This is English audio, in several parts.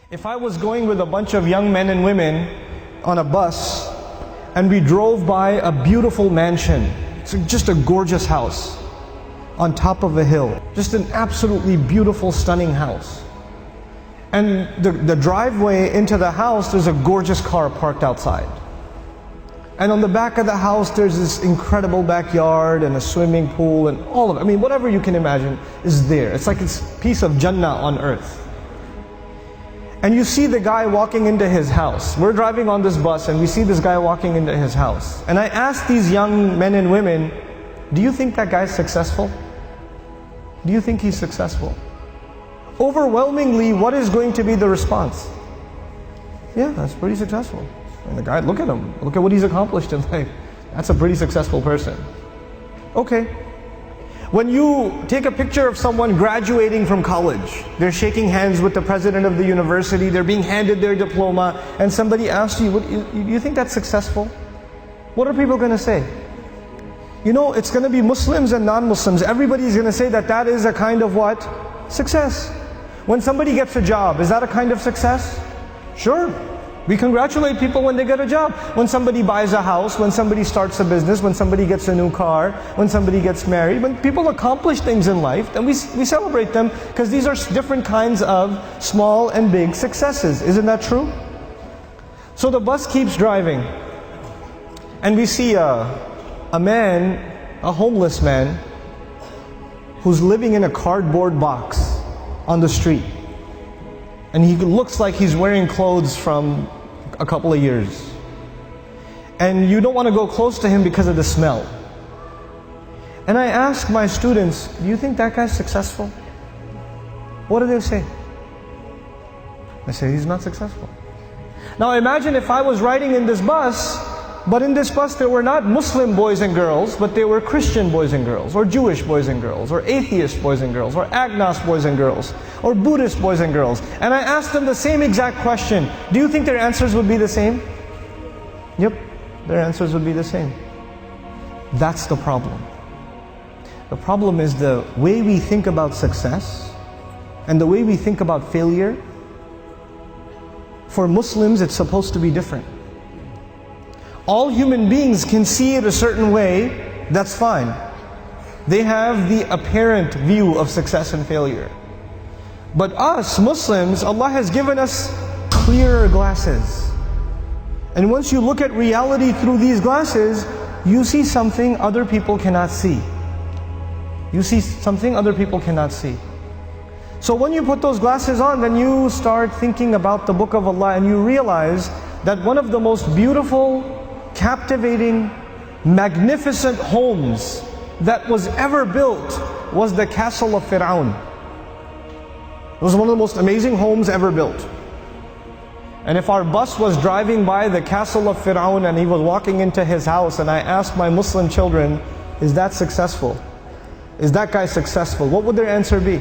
If I was going with a bunch of young men and women on a bus and we drove by a beautiful mansion, it's just a gorgeous house on top of a hill, just an absolutely beautiful, stunning house. And the driveway into the house, there's a gorgeous car parked outside. And on the back of the house, there's this incredible backyard and a swimming pool and all of it. I mean, whatever you can imagine is there. It's like it's a piece of Jannah on earth. And you see the guy walking into his house. We're driving on this bus and we see this guy walking into his house. And I asked these young men and women, do you think that guy's successful? Do you think he's successful? Overwhelmingly, what is going to be the response? Yeah, that's pretty successful. And the guy, look at him. Look at what he's accomplished in life. That's a pretty successful person. Okay. When you take a picture of someone graduating from college, they're shaking hands with the president of the university, they're being handed their diploma, and somebody asks you, you think that's successful? What are people going to say? You know, it's going to be Muslims and non-Muslims. Everybody's going to say that that is a kind of what? Success. When somebody gets a job, is that a kind of success? Sure. We congratulate people when they get a job. When somebody buys a house, when somebody starts a business, when somebody gets a new car, when somebody gets married, when people accomplish things in life, then we celebrate them because these are different kinds of small and big successes. Isn't that true? So the bus keeps driving and we see a man, a homeless man, who's living in a cardboard box on the street. And he looks like he's wearing clothes from a couple of years. And you don't want to go close to him because of the smell. And I ask my students, do you think that guy's successful? What do they say? They say he's not successful. Now imagine if I was riding in this bus, but in this bus there were not Muslim boys and girls, but they were Christian boys and girls, or Jewish boys and girls, or atheist boys and girls, or agnostic boys and girls, or Buddhist boys and girls. And I asked them the same exact question. Do you think their answers would be the same? Yep, their answers would be the same. That's the problem. The problem is the way we think about success and the way we think about failure. For Muslims, it's supposed to be different. All human beings can see it a certain way, that's fine. They have the apparent view of success and failure. But us, Muslims, Allah has given us clearer glasses. And once you look at reality through these glasses, you see something other people cannot see. You see something other people cannot see. So when you put those glasses on, then you start thinking about the Book of Allah and you realize that one of the most beautiful, captivating, magnificent homes that was ever built was the castle of Fir'aun. It was one of the most amazing homes ever built. And if our bus was driving by the castle of Fir'aun and he was walking into his house and I asked my Muslim children, is that successful? Is that guy successful? What would their answer be?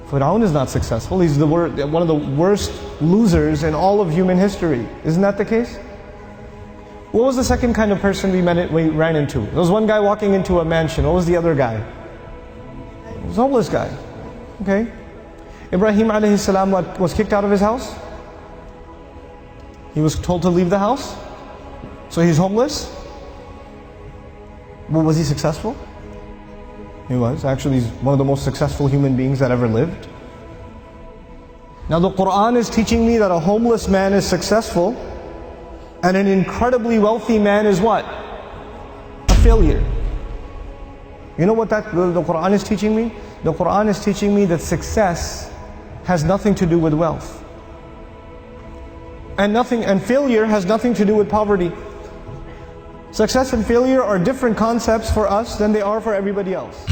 Fir'aun is not successful. He's one of the worst losers in all of human history. Isn't that the case? What was the second kind of person we ran into? There was one guy walking into a mansion. What was the other guy? It was a homeless guy. Okay. Ibrahim alayhi salam was kicked out of his house. He was told to leave the house. So he's homeless. Well, was he successful? He was. Actually, he's one of the most successful human beings that ever lived. Now the Quran is teaching me that a homeless man is successful, and an incredibly wealthy man is what? A failure. You know what the Quran is teaching me? The Quran is teaching me that success has nothing to do with wealth. And failure has nothing to do with poverty. Success and failure are different concepts for us than they are for everybody else.